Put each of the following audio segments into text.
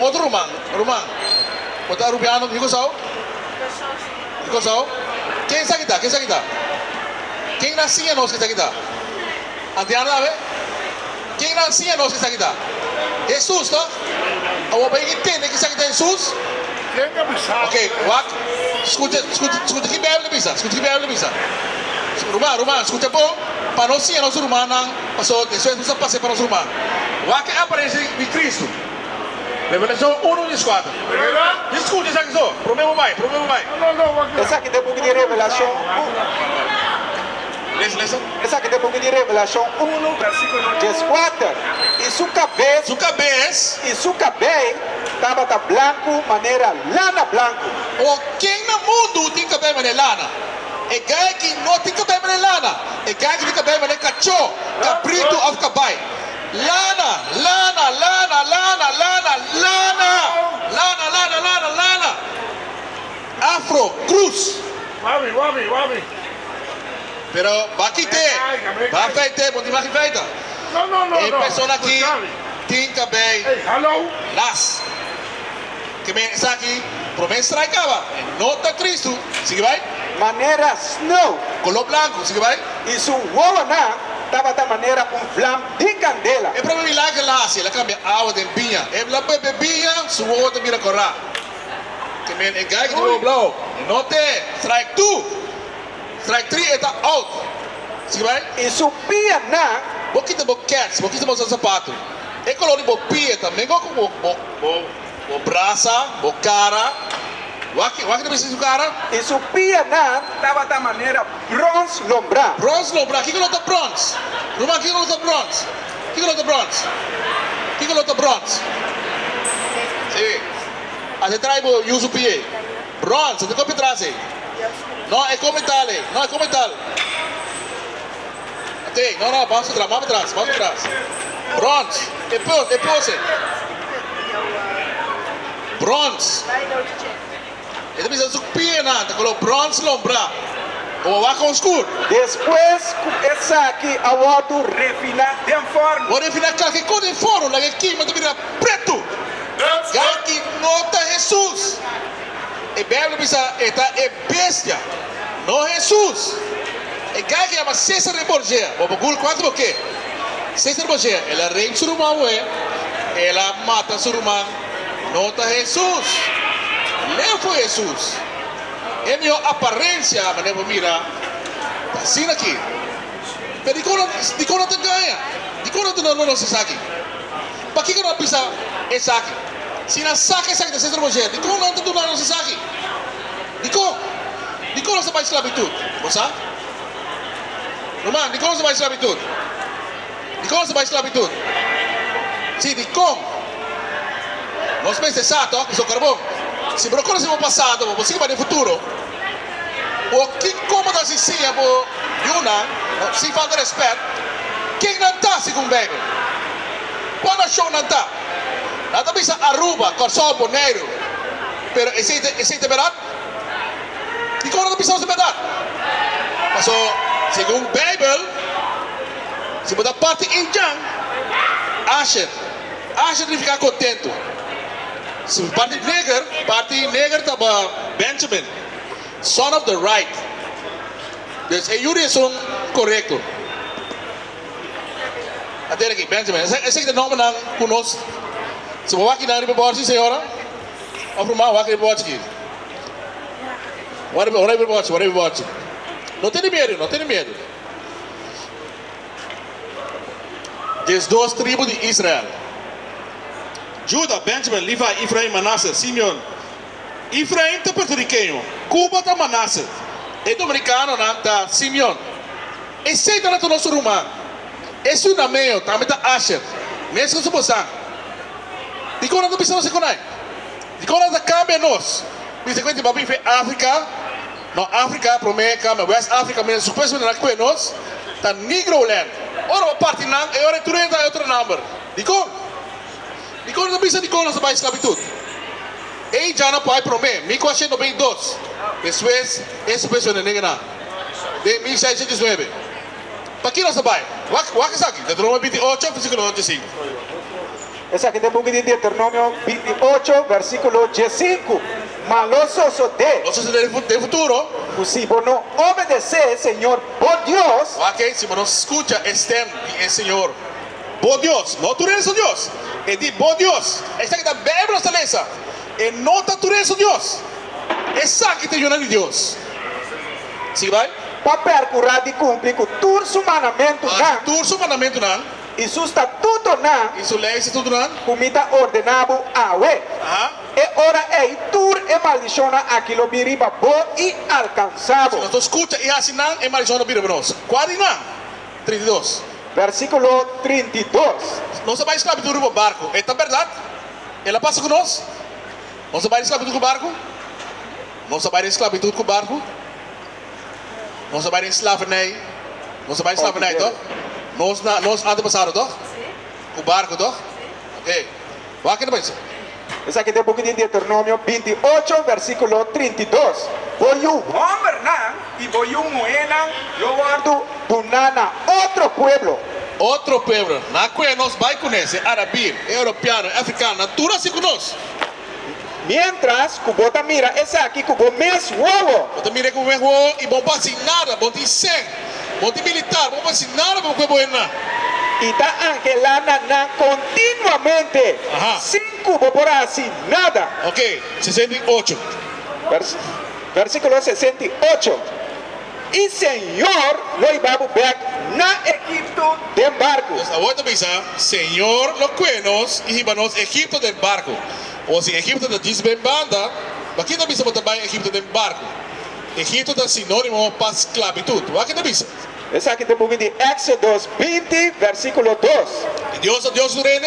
outro rumang. Bota rubiano, iko sao? Quem sa kita? Quem na siña nos kita? Andiano ave? Quem na siña nos kita? Hesus, no? Awo ba entende que kita Jesus? Okay, wak. Escuta que Bíblia bisa. Rumah, escuta bom. Para nós siña nosso rumah nang passou, isso é tudo passe para nosso rumah. Wak aparece de Cristo. Revelação 1:4. Escute isso aqui só. Problema vai. Essa aqui tem um pouco de revelação. Lesa. Essa aqui tem um pouco de revelação 1, versículo 4. E sua cabeça estava branco, maneira lana branco. O quem no mundo tem cabelo maneira lana? E gai que não tem cabelo maneira lana. E gai que tem cabelo maneira cachorro, cabrito ou cabai. Lana. Afro, cruz. Wabi. Pero vai feite, bom demais que feita. No. E pessoa aqui tem cabelo Hey, hello. las. Que me está aqui, promessa traicava. Nota Cristo, sigue vai? Maneira snow. Color branco, sigue vai? E sua uova estava da maneira flame de candela. É para mim lá que lá se ela cambia água de binha. É lá para binha, sua outra mira correr. Que me é gai que do blow. Note, strike 2. Strike 3 está out. Sigue vai? E sua pia Boquita boquetes, boquita bo sapato. É color de bopia também, como bo braça, bo cara. Waki não precisa do cara. e sua pia estava da maneira bronze lombra. Bronze lombra, que color tá bronze? Ruma, que color tá bronze? Sim. Até trai bo uso pie. Bronze, até como traz aí. Não é como tal. Até, não, vamos atrás. Bronze, depois. Bronze. Ele precisa de pie nada, color bronze lombra. Ou vai com escuro. Depois, essa aqui, a outra refina de forno. Vou refinar que cor de forno, lá aqui, mas também preto. Aqui nota Jesus. E Bíblia precisa é bestia, não Jesus. E que chama César de Borgia. Vou pôr quanto porque César de Borgia, ela reina sur humano ela mata sur humano. Nota Jesus. Leu foi Jesus. É minha aparência, mas não mira. Assim aqui. Mas de quando te ganha? De quando tu não se sabe? Para que não precisa esse aqui? Se não saca esse aqui de César de Borgia, de quando tu não se sabe? De quando você vai esclavitud? Você? Romano, de como você vai esclavitud? Sim, de como? Nós pensamos exato, que sou carbono. Se procura no passado, você vai no futuro. O que como da siña por Yuna, sem falta de respeito, quem não está segundo o Beibel? Quando a show não está? Nada bisa Aruba, Corsol, Boneiro. Pero esse é verdade? E como não bisa ser verdade? Mas segundo o Beibel, se botar parte em Jang, Asher deve ficar contente. Se parte negra estava Benjamin, son of the right. Então, Yuri são correto. Até aqui, Benjamin. Esse aqui é o nome não conosco. Se você aqui na República, senhora, vamos para o República. República. Não tem medo. As duas tribos de Israel. Juda, Benjamin, Levi, Efraim, Manasseh, Simeon. Efraim está porto-riquenho. Cuba está Manasseh. E dominicano está Simeon. Esse está no nosso rumano. Esse é o meio, também está Asher. Mesmo que você de quando não precisa se conhecer. De quando não cambia nós. Você conhece para vir África. No África, promete, West África, mas supostamente na que nós está Negroland. Ora, parte não, e ora, tu não é outro número. De quando não precisa de quando você vai esclavitud. E já não pode prometer. Me conhece 92. Depois, essa pessoa não é negra. De 1619. Para que nós vai? O que é isso aqui? Deuteronômio 28, versículo 25. Esa que te book de Deuteronomio 28, versículo 15. Maloso de. Los del futuro. Si vos no obedeces, Señor, por Dios. Ok, si no escucha este el Señor. Por Dios, no tú eres su Dios. Y di, por Dios. Esta que está bebé la salesa. Y no tú eres su Dios. Esa que te ayuda de Dios. ¿Sí va? Para percurar de cumplir con Su Mandamentunan. Su Mandamentunan. Y su estatuto nan. Y su ley estatutunan. Comida ordenado a we. E ora é tur e maldiziona aquilo biriba bo e alcançado. Se não escuta e assim não é maldição biriba nós. Qual não? 32. Versículo 32. Nós vai esclavitud no barco. É verdade? Ela passa com nós. Nós vai esclavitud com o barco. Nós vai esclavitud com o barco. Nós vai esclavernij. Nós vai esclavernij, toch? Nós antepassados, toch? Com o barco, toch? Ok. Waar kan je Esa aqui tem um pouquinho de Deuteronomio 28, versículo 32. Voy un hombre y voy un moena, yo guardo tunana, otro pueblo. Outro pueblo. Na qual nós vai conhecer árabe, europeano, africano, tudo assim conosco. Mientras, Kubota mira, essa aqui Kubo mes huevo. Bota mira com o mesmo e bom para nada, bom de sangue, bom de militar, bom para nada, bom para boena. Y está angelana na continuamente. Sin cubo por así, nada. Ok, 68. Versículo 68. Y Señor lo iba a ver na Egipto de barco. Ahora pensa, Señor lo cuenos y ibanos Egipto de barco. O si Egipto de desbembanda, aqui não bisa botar bem Egipto de barco. Egipto é sinônimo para esclavitud. Aqui não bisa. Essa aqui tem um pouquinho de Éxodo 20, versículo 2. Deus do reino.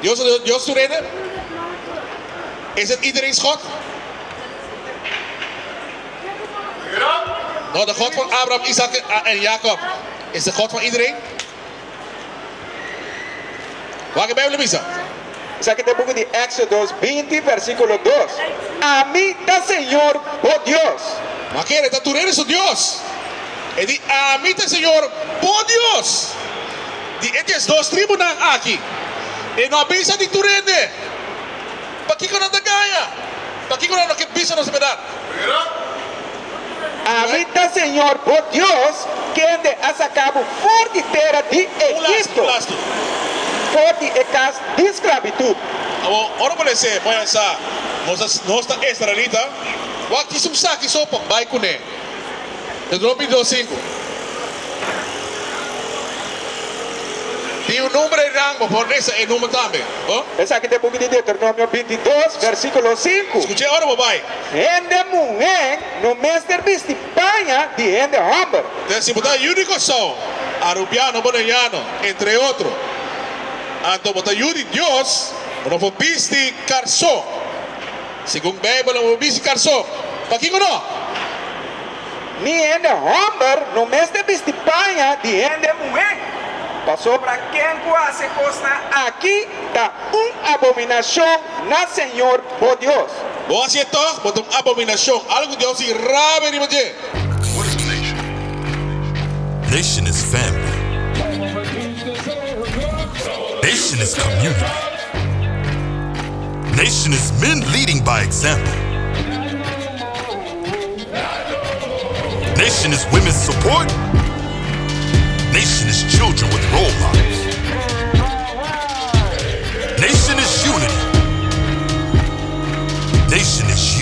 Deus do reino. Is het iedereen's God? No, de God van Abraham, Isaac en Jacob. Is de God van iedereen? Waar heb je misa? Essa aqui tem um pouquinho de Éxodo 20, versículo 2. A mí da Señor, oh Dios. Maar keren, dat tu eres o Dios. E di amita Senhor, por Deus. Di estes dois tribos aqui. E não avisa de turende. Para que não ganha? Para que não que bisa nos verdade? Habita Señor, por Dios, quien te ha sacado fuerte terra de Egipto. Fuerte e casa de esclavitud. Ora por esse, põe essa. Nós israelita. O que se usa aqui só para vai com ele. Deuteronomio 5. Tem número de rango, por isso é número também. Essa aqui tem um pouquinho de Deuteronomio 22, versículo 5. Escute agora, papai. Gente mulher no mestre vestipanha de gente homem. Se botar único só, arupiano, boliviano, entre outros. Então botar Yudi Deus, não for vesti carso. Segundo Beibel, não for vesti carso. Para que não? Ni gente homem no mestre vestipanha de gente mulher. Passou para quem quase costa aqui da abominação na Senhor, por Deus. Bom assim então, botar abominação, algo que Deus irrabe de você. What is a nation? Nation is family. Nation is community. Nation is men leading by example. Nation is women's support. Nation is children with role models. Nation is unity. Nation is